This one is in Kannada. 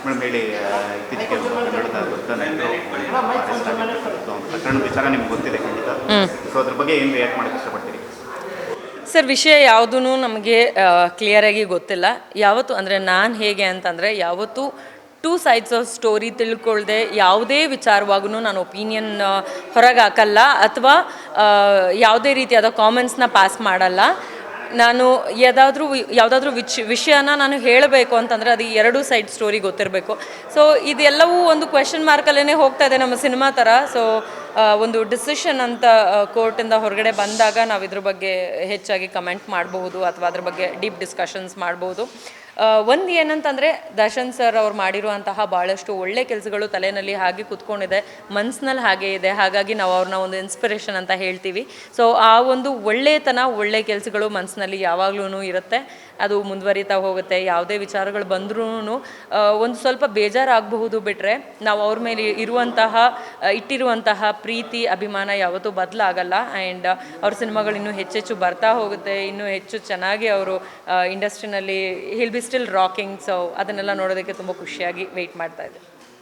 ಮೇಡಮ್ ಹೇಳಿ, ಇತ್ತೀಚೆಗೆ ಕನ್ನಡದ ದೊಡ್ಡ ನಟರು ಅರೆಸ್ಟ್ ಆಗಿರ್ತಕ್ಕಂಥ ಒಂದು ಪ್ರಕರಣ ವಿಚಾರ ನಿಮ್ಗೆ ಗೊತ್ತಿದೆ ಖಂಡಿತ. ಸೊ ಅದ್ರ ಬಗ್ಗೆ ಏನು ರಿಯಾಕ್ಟ್ ಮಾಡೋಕ್ಕೆ ಇಷ್ಟಪಡ್ತೀರಿ? ಸರ್, ವಿಷಯ ಯಾವುದೂ ನಮಗೆ ಕ್ಲಿಯರಾಗಿ ಗೊತ್ತಿಲ್ಲ. ಯಾವತ್ತು ಅಂದರೆ ನಾನು ಹೇಗೆ ಅಂತಂದರೆ, ಯಾವತ್ತೂ ಟೂ ಸೈಡ್ಸ್ ಆಫ್ ಸ್ಟೋರಿ ತಿಳ್ಕೊಳ್ದೆ ಯಾವುದೇ ವಿಚಾರವಾಗೂ ನಾನು ಒಪಿನಿಯನ್ ಹೊರಗೆ ಹಾಕಲ್ಲ ಅಥವಾ ಯಾವುದೇ ರೀತಿಯಾದ ಕಾಮೆಂಟ್ಸ್ನ ಪಾಸ್ ಮಾಡಲ್ಲ. ನಾನು ಯಾವುದಾದ್ರೂ ವಿಷಯನ ನಾನು ಹೇಳಬೇಕು ಅಂತಂದರೆ ಅದು ಎರಡೂ ಸೈಡ್ ಸ್ಟೋರಿ ಗೊತ್ತಿರಬೇಕು. ಸೊ ಇದೆಲ್ಲವೂ ಒಂದು ಕ್ವೆಶನ್ ಮಾರ್ಕಲ್ಲೇ ಹೋಗ್ತಾ ಇದೆ ನಮ್ಮ ಸಿನಿಮಾ ಥರ. ಸೊ ಒಂದು ಡಿಸಿಷನ್ ಅಂತ ಕೋರ್ಟಿಂದ ಹೊರಗಡೆ ಬಂದಾಗ ನಾವು ಇದ್ರ ಬಗ್ಗೆ ಹೆಚ್ಚಾಗಿ ಕಮೆಂಟ್ ಮಾಡಬಹುದು ಅಥವಾ ಅದ್ರ ಬಗ್ಗೆ ಡೀಪ್ ಡಿಸ್ಕಷನ್ಸ್ ಮಾಡ್ಬೋದು. ಒಂದು ಏನಂತಂದರೆ, ದರ್ಶನ್ ಸರ್ ಅವ್ರು ಮಾಡಿರುವಂತಹ ಭಾಳಷ್ಟು ಒಳ್ಳೆ ಕೆಲಸಗಳು ತಲೆಯಲ್ಲಿ ಹಾಗೆ ಕೂತ್ಕೊಂಡಿದೆ, ಮನಸ್ಸಿನಲ್ಲಿ ಹಾಗೆ ಇದೆ. ಹಾಗಾಗಿ ನಾವು ಅವ್ರನ್ನ ಒಂದು ಇನ್ಸ್ಪಿರೇಷನ್ ಅಂತ ಹೇಳ್ತೀವಿ. ಸೊ ಆ ಒಂದು ಒಳ್ಳೆತನ, ಒಳ್ಳೆ ಕೆಲಸಗಳು ಮನಸ್ಸಿನಲ್ಲಿ ಯಾವಾಗಲೂ ಇರುತ್ತೆ, ಅದು ಮುಂದುವರಿತಾ ಹೋಗುತ್ತೆ. ಯಾವುದೇ ವಿಚಾರಗಳು ಬಂದ್ರೂ ಒಂದು ಸ್ವಲ್ಪ ಬೇಜಾರಾಗಬಹುದು, ಬಿಟ್ಟರೆ ನಾವು ಅವ್ರ ಮೇಲೆ ಇಟ್ಟಿರುವಂತಹ ಪ್ರೀತಿ ಅಭಿಮಾನ ಯಾವತ್ತೂ ಬದಲಾಗಲ್ಲ. ಆ್ಯಂಡ್ ಅವ್ರ ಸಿನಿಮಾಗಳು ಇನ್ನೂ ಹೆಚ್ಚೆಚ್ಚು ಬರ್ತಾ ಹೋಗುತ್ತೆ, ಇನ್ನೂ ಹೆಚ್ಚು ಚೆನ್ನಾಗಿ ಅವರು ಇಂಡಸ್ಟ್ರಿನಲ್ಲಿ he'll be still rocking. So ಅದನ್ನೆಲ್ಲ ನೋಡೋದಕ್ಕೆ ತುಂಬ ಖುಷಿಯಾಗಿ ವೆಯ್ಟ್ ಮಾಡ್ತಾ ಇದ್ದೆ.